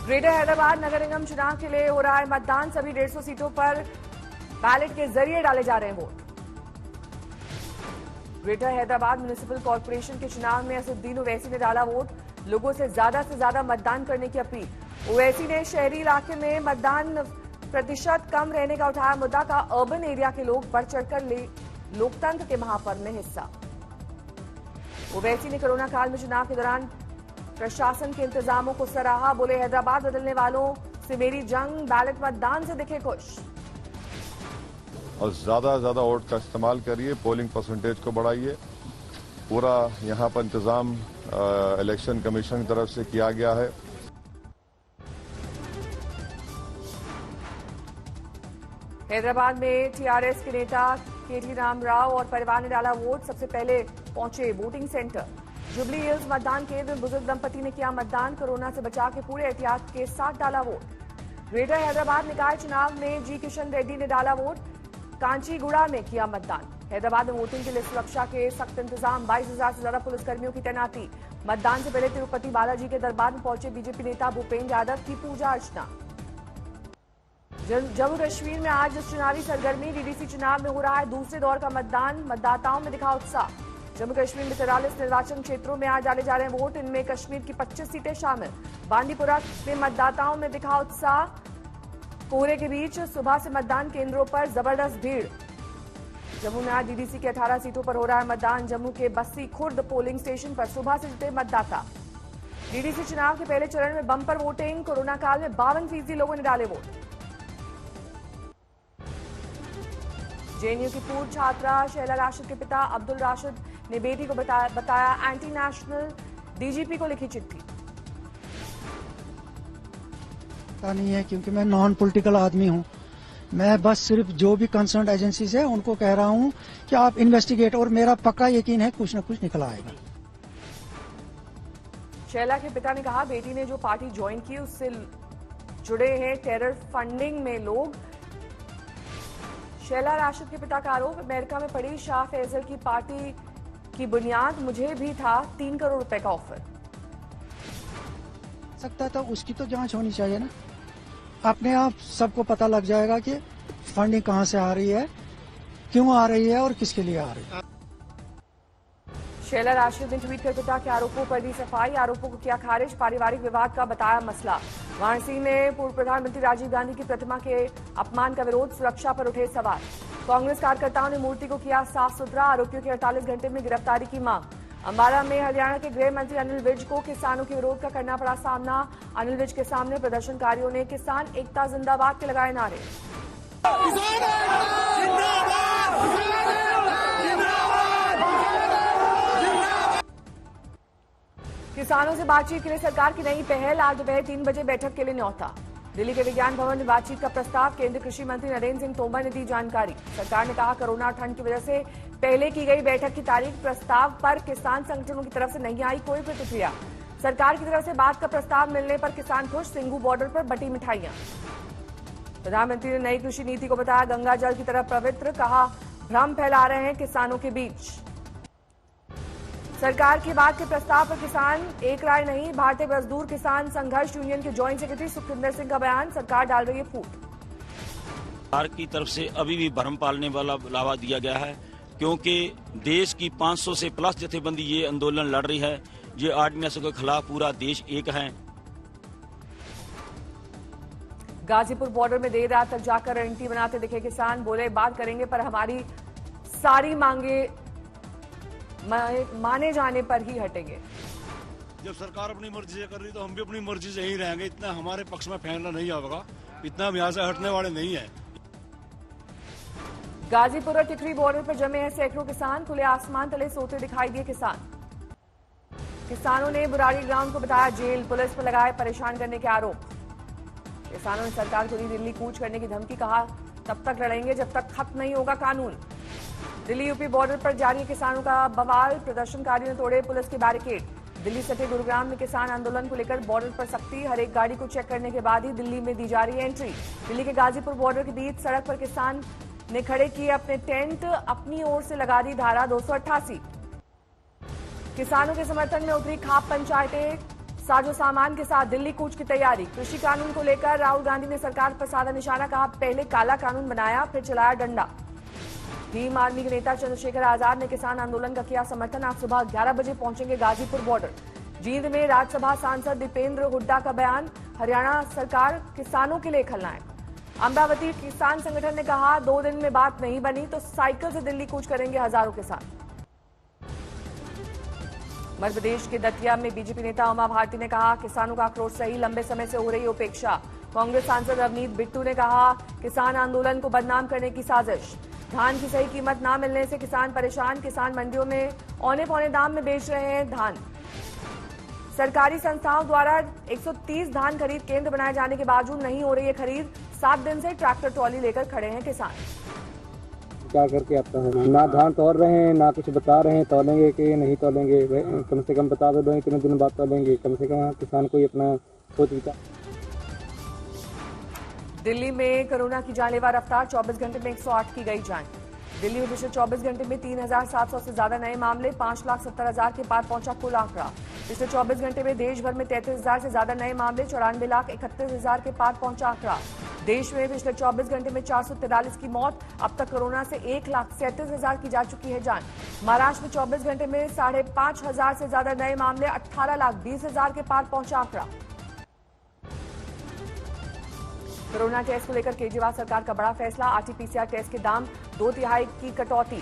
Greater Hyderabad नगर निगम चुनाव के लिए हो रहा है मतदान। सभी 150 सीटों पर बैलेट के जरिए डाले जा रहे हैं vote. Greater Hyderabad municipal corporation के चुनाव में असदुद्दीन ओवैसी ने डाला वोट। लोगों से ज्यादा मतदान करने की अपील। ओवैसी ने शहरी इलाके में मतदान प्रतिशत कम रहने का उठाया मुद्दा। का अर्बन एरिया के लोग बढ़ चढ़कर ले लोकतंत्र के महापर्व में हिस्सा। ओवैसी ने कोरोना काल में चुनाव के दौरान प्रशासन के इंतजामों को सराहा। बोले, हैदराबाद बदलने वालों से मेरी जंग, बैलेट मतदान से दिखे खुश। और ज्यादा वोट का इस्तेमाल करिए, पोलिंग परसेंटेज को बढ़ाइए। पूरा यहां पर इंतजाम इलेक्शन कमीशन की तरफ से किया गया है। हैदराबाद में टीआरएस के नेता केटी रामराव और परिवार ने डाला वोट। सबसे पहले पहुंचे वोटिंग सेंटर। जुबली हिल्स मतदान केंद्र में बुजुर्ग दंपति ने किया मतदान। कोरोना से बचाव के पूरे एहतियात के साथ डाला वोट। ग्रेटर हैदराबाद निकाय चुनाव में जी किशन रेड्डी ने डाला वोट। कांचीगुड़ा में किया मतदान। हैदराबाद में वोटिंग के लिए सुरक्षा के सख्त इंतजाम। 22,000 से ज्यादा पुलिसकर्मियों की तैनाती। मतदान से पहले तिरुपति बालाजी के दरबार में पहुंचे बीजेपी नेता भूपेन्द्र यादव की पूजा अर्चना। जम्मू कश्मीर में आज चुनावी सरगर्मी। डीडीसी चुनाव में हो रहा है दूसरे दौर का मतदान। मतदाताओं में दिखा उत्साह। जम्मू कश्मीर में 43 निर्वाचन क्षेत्रों में आज डाले जा रहे हैं वोट। इनमें कश्मीर की 25 सीटें शामिल। बांदीपुरा में मतदाताओं में दिखा उत्साह। कोहरे के बीच सुबह से मतदान केंद्रों पर जबरदस्त भीड़। जम्मू में आज डीडीसी के 18 सीटों पर हो रहा है मतदान। जम्मू के बस्सी खुर्द पोलिंग स्टेशन पर सुबह से जुटे मतदाता। डीडीसी चुनाव के पहले चरण में बम्पर वोटिंग। कोरोना काल में 52% लोगों ने डाले वोट। जेएनयू की पूर्व छात्रा शैला राशिद के पिता अब्दुल राशिद ने बेटी को बताया एंटी नेशनल। डीजीपी को लिखी चिट्ठी। पता नहीं है क्योंकि मैं नॉन पॉलिटिकल आदमी हूं। मैं बस सिर्फ जो भी कंसर्न एजेंसीज है उनको कह रहा हूं कि आप इन्वेस्टिगेट, और मेरा पक्का यकीन है कुछ न कुछ निकल आएगा। शैला के पिता ने कहा बेटी ने जो पार्टी ज्वाइन की उससे जुड़े हैं टेरर फंडिंग में लोग। शैला राशिद के पिता का आरोप, अमेरिका में पड़ी शाह फैजल की पार्टी की बुनियाद मुझे भी था। 3 करोड़ रुपए का ऑफर। सकता था उसकी तो जांच होनी चाहिए ना। अपने आप सबको पता लग जाएगा कि फंडिंग कहां से आ रही है, क्यों आ रही है और किसके लिए आ रही है। शैला राशिद ने ट्वीट कर पिता के आरोपों पर दी सफाई। आरोपों को किया खारिज। पारिवारिक विवाद का बताया मसला। वाराणसी में पूर्व प्रधानमंत्री राजीव गांधी की प्रतिमा के अपमान का विरोध। सुरक्षा पर उठे सवाल। कांग्रेस कार्यकर्ताओं ने मूर्ति को किया साफ सुथरा। आरोपियों की 48 घंटे में गिरफ्तारी की मांग। अंबाला में हरियाणा के गृह मंत्री अनिल विज को किसानों के विरोध का करना पड़ा सामना। अनिल विज के सामने प्रदर्शनकारियों ने किसान एकता जिंदाबाद के लगाए नारे। किसानों से बातचीत के लिए सरकार की नई पहल। आज दोपहर 3 बजे बैठक के लिए न्योता। दिल्ली के विज्ञान भवन में बातचीत का प्रस्ताव। केंद्रीय कृषि मंत्री नरेंद्र सिंह तोमर ने दी जानकारी। सरकार ने कहा कोरोना और ठंड की वजह से पहले की गई बैठक की तारीख। प्रस्ताव पर किसान संगठनों की तरफ से नहीं आई कोई प्रतिक्रिया। सरकार की तरफ से बात का प्रस्ताव मिलने पर किसान खुश। सिंघू बॉर्डर पर बटी मिठाइयां। प्रधानमंत्री ने नई कृषि नीति को बताया गंगा जल की तरह पवित्र। कहा भ्रम फैला रहे हैं किसानों के बीच। सरकार की बात के प्रस्ताव पर किसान एक राय नहीं। भारतीय मजदूर किसान संघर्ष यूनियन के जॉइंट सेक्रेटरी सुखविंदर सिंह का बयान। सरकार डाल रही है फूट। सरकार की तरफ से अभी भी भ्रम पालने वाला लावा दिया गया है, क्योंकि देश की 500 से प्लस जथेबंदी ये आंदोलन लड़ रही है। ये आर्डिनेंस के खिलाफ पूरा देश एक है। गाजीपुर बॉर्डर में देर रात तक जाकर रणनीति बनाते दिखे किसान। बोले बात करेंगे पर हमारी सारी मांगे माने जाने पर ही हटेंगे। जब सरकार अपनी मर्जी से कर रही तो हम भी अपनी मर्जी से ही रहेंगे। इतना हमारे पक्ष में फैसला नहीं आएगा, इतना हम यहाँ से हटने वाले नहीं है। गाजीपुर और टिकरी बॉर्डर पर जमे हैं सैकड़ों किसान। खुले आसमान तले सोते दिखाई दिए किसान। किसानों ने बुराड़ी ग्राउंड को बताया जेल। पुलिस पर लगाए परेशान करने के आरोप। किसानों ने सरकार को दी दिल्ली कूच करने की धमकी। कहा तब तक लड़ेंगे जब तक खत्म नहीं होगा कानून। दिल्ली यूपी बॉर्डर पर जारी किसानों का बवाल। प्रदर्शनकारियों ने तोड़े पुलिस के बैरिकेड। दिल्ली सटे गुरुग्राम में किसान आंदोलन को लेकर बॉर्डर पर सख्ती। हर एक गाड़ी को चेक करने के बाद ही दिल्ली में दी जा रही है एंट्री। दिल्ली के गाजीपुर बॉर्डर के बीच सड़क पर किसान ने खड़े किए अपने टेंट। अपनी ओर से लगा दी धारा 288। किसानों के समर्थन में उतरी खाप पंचायतें। साजो सामान के साथ दिल्ली कूच की तैयारी। कृषि कानून को लेकर राहुल गांधी ने सरकार पर साधा निशाना, कहा पहले काला कानून बनाया फिर चलाया डंडा। भीम आर्मी के नेता चंद्रशेखर आजाद ने किसान आंदोलन का किया समर्थन। आज सुबह 11 बजे पहुंचेंगे गाजीपुर बॉर्डर। जींद में राज्यसभा सांसद दीपेंद्र हुड्डा का बयान, हरियाणा सरकार किसानों के लिए खलनायक। अमरावती किसान संगठन ने कहा 2 दिन में बात नहीं बनी तो साइकिल से दिल्ली कूच करेंगे हजारों किसान। मध्य प्रदेश के दतिया में बीजेपी नेता उमा भारती ने कहा किसानों का आक्रोश सही, लंबे समय से हो रही उपेक्षा। कांग्रेस सांसद रवनीत बिट्टू ने कहा किसान आंदोलन को बदनाम करने की साजिश। धान की सही कीमत न मिलने से किसान परेशान, किसान मंडियों में औने पौने दाम में बेच रहे हैं धान। सरकारी संस्थाओं द्वारा 130 धान खरीद केंद्र बनाए जाने के बावजूद नहीं हो रही है खरीद। 7 दिन से ट्रैक्टर ट्रॉली लेकर खड़े हैं किसान। क्या करके आता है, ना धान तोड़ रहे हैं ना कुछ बता रहे हैं तोलेंगे कि नहीं तोलेंगे। कम से कम बता दो इतने दिन बाद तोलेंगे, कम से कम किसान को अपना सोच विचार। दिल्ली में कोरोना की जानलेवा रफ्तार, 24 घंटे में 108 की गई जान। दिल्ली में पिछले 24 घंटे में 3,700 से ज्यादा नए मामले, 5,70,000 के पार पहुंचा कुल आंकड़ा। पिछले 24 घंटे में देश भर में 33,000 से ज्यादा नए मामले, 94,31,000 के पार पहुंचा आंकड़ा। देश में पिछले 24 घंटे में 443 की मौत। अब तक कोरोना से 1,37,000 की जा चुकी है जान। महाराष्ट्र में 24 घंटे में 5,500 से ज्यादा नए मामले, 18,20,000 के पार पहुंचा आंकड़ा। कोरोना टेस्ट को लेकर केजरीवाल सरकार का बड़ा फैसला, आरटीपीसीआर टेस्ट के दाम 2/3 की कटौती।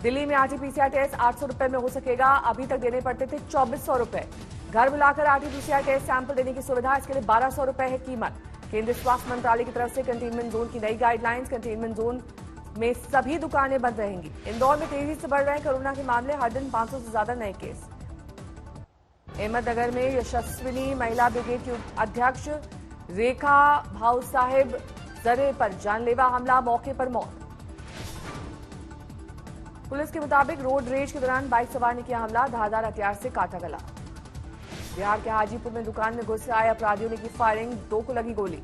दिल्ली में आरटीपीसीआर टेस्ट 800 रुपए में हो सकेगा, अभी तक देने पड़ते थे 2,400 रुपए। घर बुलाकर आरटीपीसीआर टेस्ट सैंपल देने की सुविधा, इसके लिए 1,200 रुपए है कीमत। केंद्रीय स्वास्थ्य मंत्रालय की तरफ से कंटेनमेंट जोन की नई गाइडलाइंस, कंटेनमेंट जोन में सभी दुकानें बंद रहेंगी। इंदौर में तेजी से बढ़ रहे हैं कोरोना के मामले, हर दिन 500 से ज्यादा नए केस। अहमदनगर में यशस्विनी महिला ब्रिगेड की अध्यक्ष रेखा भाऊ साहिब जरे पर जानलेवा हमला, मौके पर मौत। पुलिस के मुताबिक रोड रेज के दौरान बाइक सवार ने किया हमला, धारदार हथियार से काटा गला। बिहार के हाजीपुर में दुकान में घुस आए अपराधियों ने की फायरिंग, 2 को लगी गोली।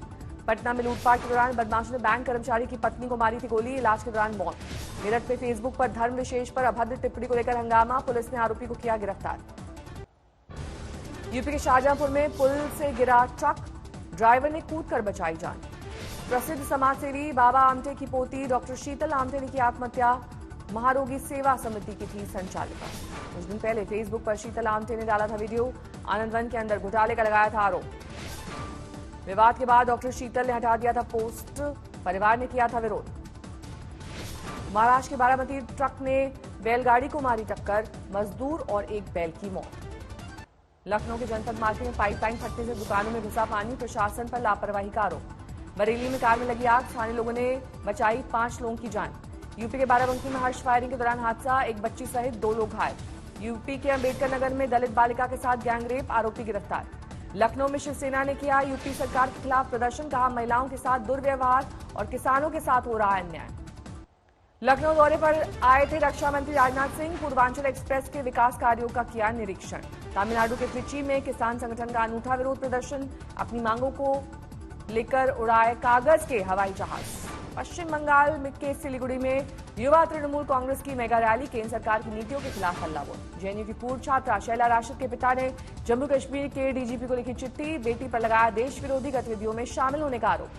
पटना में लूटपाट के दौरान बदमाशों ने बैंक कर्मचारी की पत्नी को मारी थी गोली, इलाज के दौरान मौत। मेरठ में फेसबुक पर धर्म विशेष पर अभद्र टिप्पणी को लेकर हंगामा, पुलिस ने आरोपी को किया गिरफ्तार। यूपी के शाहजहांपुर में पुल से गिरा ट्रक, ड्राइवर ने कूदकर बचाई जान। प्रसिद्ध समाजसेवी बाबा आमटे की पोती डॉक्टर शीतल आमटे ने की आत्महत्या, महारोगी सेवा समिति की थी संचालिका। कुछ दिन पहले फेसबुक पर शीतल आमटे ने डाला था वीडियो, आनंद वन के अंदर घोटाले का लगाया था आरोप। विवाद के बाद डॉक्टर शीतल ने हटा दिया था पोस्ट, परिवार ने किया था विरोध। महाराष्ट्र के बारामती ट्रक ने बैलगाड़ी को मारी टक्कर, मजदूर और एक बैल की मौत। लखनऊ के जनपद मार्केट में पाइपलाइन फटने से दुकानों में घुसा पानी, प्रशासन पर लापरवाही का आरोप। बरेली में कार में लगी आग, स्थानीय लोगों ने बचाई 5 लोगों की जान। यूपी के बाराबंकी में हर्ष फायरिंग के दौरान हादसा, एक बच्ची सहित 2 लोग घायल। यूपी के अंबेडकर नगर में दलित बालिका के साथ गैंगरेप, आरोपी गिरफ्तार। लखनऊ में शिवसेना ने किया यूपी सरकार के खिलाफ प्रदर्शन, कहा महिलाओं के साथ दुर्व्यवहार और किसानों के साथ हो रहा है अन्याय। लखनऊ दौरे पर आए थे रक्षा मंत्री राजनाथ सिंह, पूर्वांचल एक्सप्रेस के विकास कार्यों का किया निरीक्षण। तमिलनाडु के त्रिची में किसान संगठन का अनूठा विरोध प्रदर्शन, अपनी मांगों को लेकर उड़ाए कागज के हवाई जहाज। पश्चिम बंगाल के सिलीगुड़ी में युवा तृणमूल कांग्रेस की मेगा रैली, केंद्र सरकार की नीतियों के खिलाफ हल्ला बोल। जेएनयू की पूर्व छात्रा शैला राशिद के पिता ने जम्मू कश्मीर के डीजीपी को लिखी चिट्ठी, बेटी पर लगाया देश विरोधी गतिविधियों में शामिल होने का आरोप।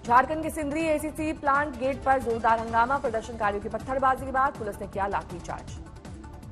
झारखंड के सिंदरी एसीसी प्लांट गेट पर जोरदार हंगामा, प्रदर्शनकारियों की पत्थरबाजी के बाद पुलिस ने किया लाठीचार्ज।